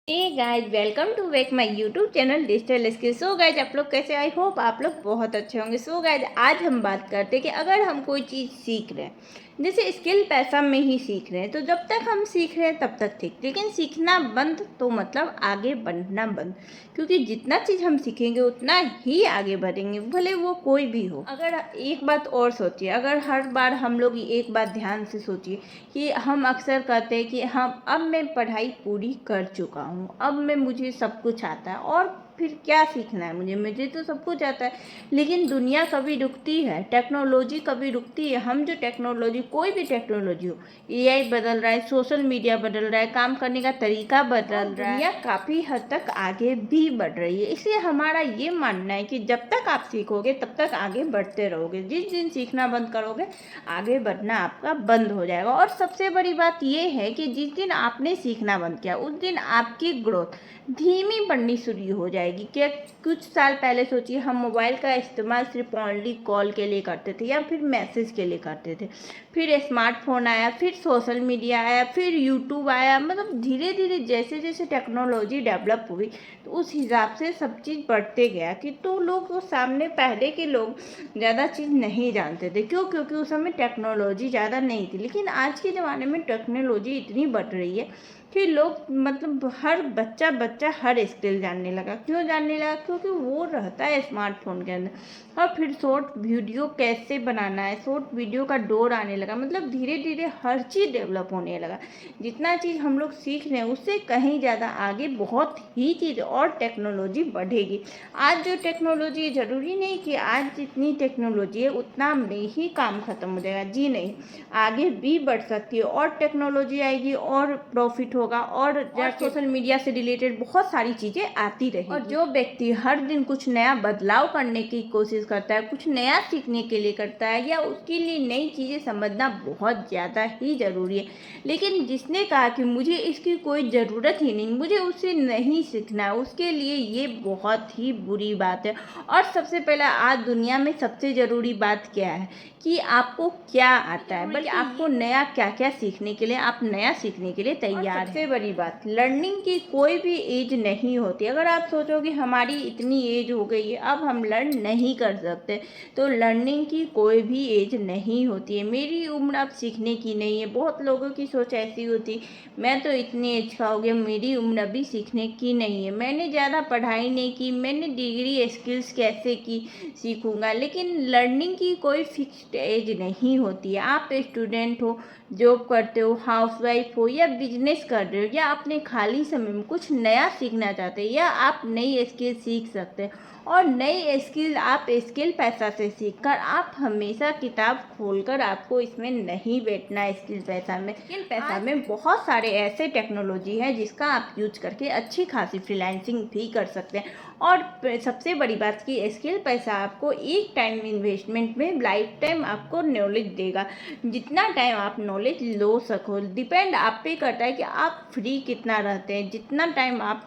Hey guys, welcome to back my YouTube channel digital skill. So guys, आप लोग कैसे? I hope आप लोग बहुत अच्छे होंगे। सो गाइस, आज हम बात करते हैं कि अगर हम कोई चीज़ सीख रहे हैं, जैसे स्किल पैसा में ही सीख रहे हैं, तो जब तक हम सीख रहे हैं तब तक ठीक, लेकिन सीखना बंद तो मतलब आगे बढ़ना बंद। क्योंकि जितना चीज़ हम सीखेंगे उतना ही आगे बढ़ेंगे, भले वो कोई भी हो। अगर एक बात और सोचिए, अगर हर बार हम लोग एक बात ध्यान से सोचिए कि हम अक्सर कहते हैं कि हम अब मैं पढ़ाई पूरी कर चुका हूँ, अब मुझे सब कुछ आता है और फिर क्या सीखना है मुझे तो सब कुछ आता है। लेकिन दुनिया कभी रुकती है, टेक्नोलॉजी कभी रुकती है। हम जो टेक्नोलॉजी, कोई भी टेक्नोलॉजी हो, एआई बदल रहा है, सोशल मीडिया बदल रहा है, काम करने का तरीका बदल रहा है, दुनिया काफ़ी हद तक आगे भी बढ़ रही है। इसलिए हमारा ये मानना है कि जब तक आप सीखोगे तब तक आगे बढ़ते रहोगे। जिस दिन सीखना बंद करोगे, आगे बढ़ना आपका बंद हो जाएगा। और सबसे बड़ी बात यह है कि जिस दिन आपने सीखना बंद किया, उस दिन आपकी ग्रोथ धीमी पड़नी शुरू हो जाएगी। क्या कुछ साल पहले सोचिए, हम मोबाइल का इस्तेमाल सिर्फ ओनली कॉल के लिए करते थे या फिर मैसेज के लिए करते थे। फिर स्मार्टफोन आया, फिर सोशल मीडिया आया, फिर यूट्यूब आया। मतलब धीरे धीरे जैसे जैसे टेक्नोलॉजी डेवलप हुई, तो उस हिसाब से सब चीज़ बढ़ते गया। कि तो लोग वो सामने, पहले के लोग ज़्यादा चीज़ नहीं जानते थे। क्यों? क्योंकि उस समय टेक्नोलॉजी ज़्यादा नहीं थी। लेकिन आज के ज़माने में टेक्नोलॉजी इतनी बढ़ रही है कि लोग, मतलब हर बच्चा बच्चा हर स्किल जानने लगा। क्यों जानने लगा? क्योंकि वो रहता है स्मार्टफोन के अंदर। और फिर शॉर्ट वीडियो कैसे बनाना है, शॉर्ट वीडियो का दौर आने लगा। मतलब धीरे धीरे हर चीज़ डेवलप होने लगा। जितना चीज़ हम लोग सीख रहे हैं उससे कहीं ज़्यादा आगे बहुत ही चीज़ और टेक्नोलॉजी बढ़ेगी। आज जो टेक्नोलॉजी, ज़रूरी नहीं कि आज जितनी टेक्नोलॉजी है उतना में ही काम ख़त्म हो जाएगा। जी नहीं, आगे भी बढ़ सकती है और टेक्नोलॉजी आएगी और प्रॉफिट होगा और सोशल मीडिया से रिलेटेड बहुत सारी चीज़ें आती रहेगी। और जो व्यक्ति हर दिन कुछ नया बदलाव करने की कोशिश करता है, कुछ नया सीखने के लिए करता है, या उसके लिए नई चीज़ें समझना बहुत ज़्यादा ही ज़रूरी है। लेकिन जिसने कहा कि मुझे इसकी कोई ज़रूरत ही नहीं, मुझे उससे नहीं सीखना है, उसके लिए ये बहुत ही बुरी बात है। और सबसे पहला, आज दुनिया में सबसे ज़रूरी बात क्या है कि आपको क्या आता है, बल्कि आपको नया क्या क्या सीखने के लिए, आप नया सीखने के लिए तैयार हैं। सबसे बड़ी बात, लर्निंग की कोई भी एज नहीं होती। अगर आप सोचोगे हमारी इतनी एज हो गई है, अब हम लर्न नहीं कर सकते, तो लर्निंग की कोई भी एज नहीं होती है। मेरी उम्र अब सीखने की नहीं है। बहुत लोगों की सोच ऐसी होती, मैं तो इतनी एज का हो गया, मेरी उम्र अभी सीखने की नहीं है, मैंने ज़्यादा पढ़ाई नहीं की, मैंने डिग्री स्किल्स कैसे की, सीखूंगा। लेकिन लर्निंग की कोई फिक्स्ड एज नहीं होती है। आप स्टूडेंट हो, जॉब करते हो, हाउसवाइफ हो, या बिजनेस कर रहे हो, या अपने खाली समय में कुछ नया सीखना चाहते हैं, या आप नई स्किल सीख सकते हैं। और नई स्किल आप स्किल पैसा से सीखकर, आप हमेशा किताब खोलकर आपको इसमें नहीं बैठना है। स्किल पैसा में, स्किल पैसा में बहुत सारे ऐसे टेक्नोलॉजी है जिसका आप यूज करके अच्छी खासी फ्रीलांसिंग भी कर सकते हैं। और सबसे बड़ी बात की, स्किल पैसा आपको एक टाइम इन्वेस्टमेंट में लाइफ टाइम आपको नॉलेज देगा। जितना टाइम आप नॉलेज लो सको, डिपेंड आप पे करता है कि आप फ्री कितना रहते हैं। जितना टाइम आप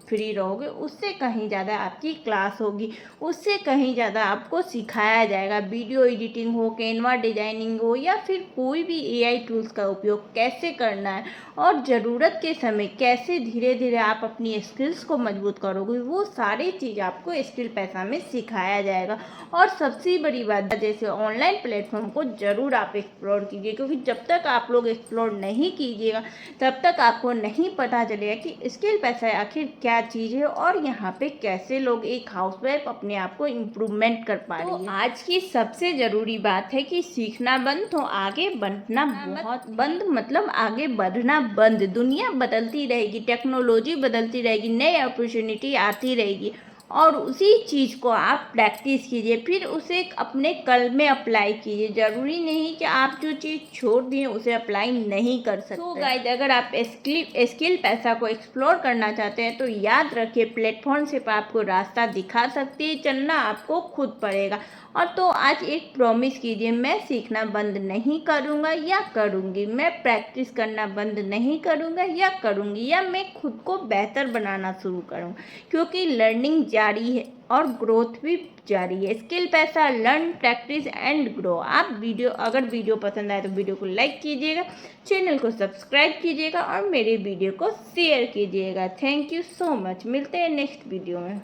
फ्री रहोगे, उससे कहीं ज़्यादा आपकी क्लास होगी, उससे कहीं ज़्यादा आपको सिखाया जाएगा। वीडियो एडिटिंग हो, कैनवा डिजाइनिंग हो, या फिर कोई भी एआई टूल्स का उपयोग कैसे करना है, और ज़रूरत के समय कैसे धीरे धीरे आप अपनी स्किल्स को मजबूत करोगे, वो सारी चीज़ आपको स्किल पैसा में सिखाया जाएगा। और सबसे बड़ी बात, जैसे ऑनलाइन प्लेटफॉर्म को ज़रूर आप एक्सप्लोर कीजिए। क्योंकि जब तक आप लोग एक्सप्लोर नहीं कीजिएगा, तब तक आपको नहीं पता चलेगा कि स्किल पैसा आखिर क्या चीज़ है, और यहाँ पे कैसे लोग, एक हाउसवाइफ अपने आप को इम्प्रूवमेंट कर पा रही है। आज की सबसे ज़रूरी बात है कि सीखना बंद तो आगे बढ़ना बहुत बंद, मतलब आगे बढ़ना बंद। दुनिया बदलती रहेगी, टेक्नोलॉजी बदलती रहेगी, नई अपॉर्चुनिटी आती रहेगी, और उसी चीज़ को आप प्रैक्टिस कीजिए, फिर उसे अपने कल में अप्लाई कीजिए। ज़रूरी नहीं कि आप जो चीज़ छोड़ दिए उसे अप्लाई नहीं कर सकते। तो गाइस, अगर आप स्किल पैसा को एक्सप्लोर करना चाहते हैं, तो याद रखिए, प्लेटफॉर्म से आपको रास्ता दिखा सकती है, चलना आपको खुद पड़ेगा। और तो आज एक प्रॉमिस कीजिए, मैं सीखना बंद नहीं करूँगा या करूँगी, मैं प्रैक्टिस करना बंद नहीं करूँगा या करूँगी, या मैं खुद को बेहतर बनाना शुरू करूँगा, क्योंकि लर्निंग जारी है और ग्रोथ भी जारी है। स्किल पैसा, लर्न, प्रैक्टिस एंड ग्रो। आप अगर वीडियो पसंद आए तो वीडियो को लाइक कीजिएगा, चैनल को सब्सक्राइब कीजिएगा और मेरे वीडियो को शेयर कीजिएगा। Thank you so much. मिलते हैं नेक्स्ट वीडियो में।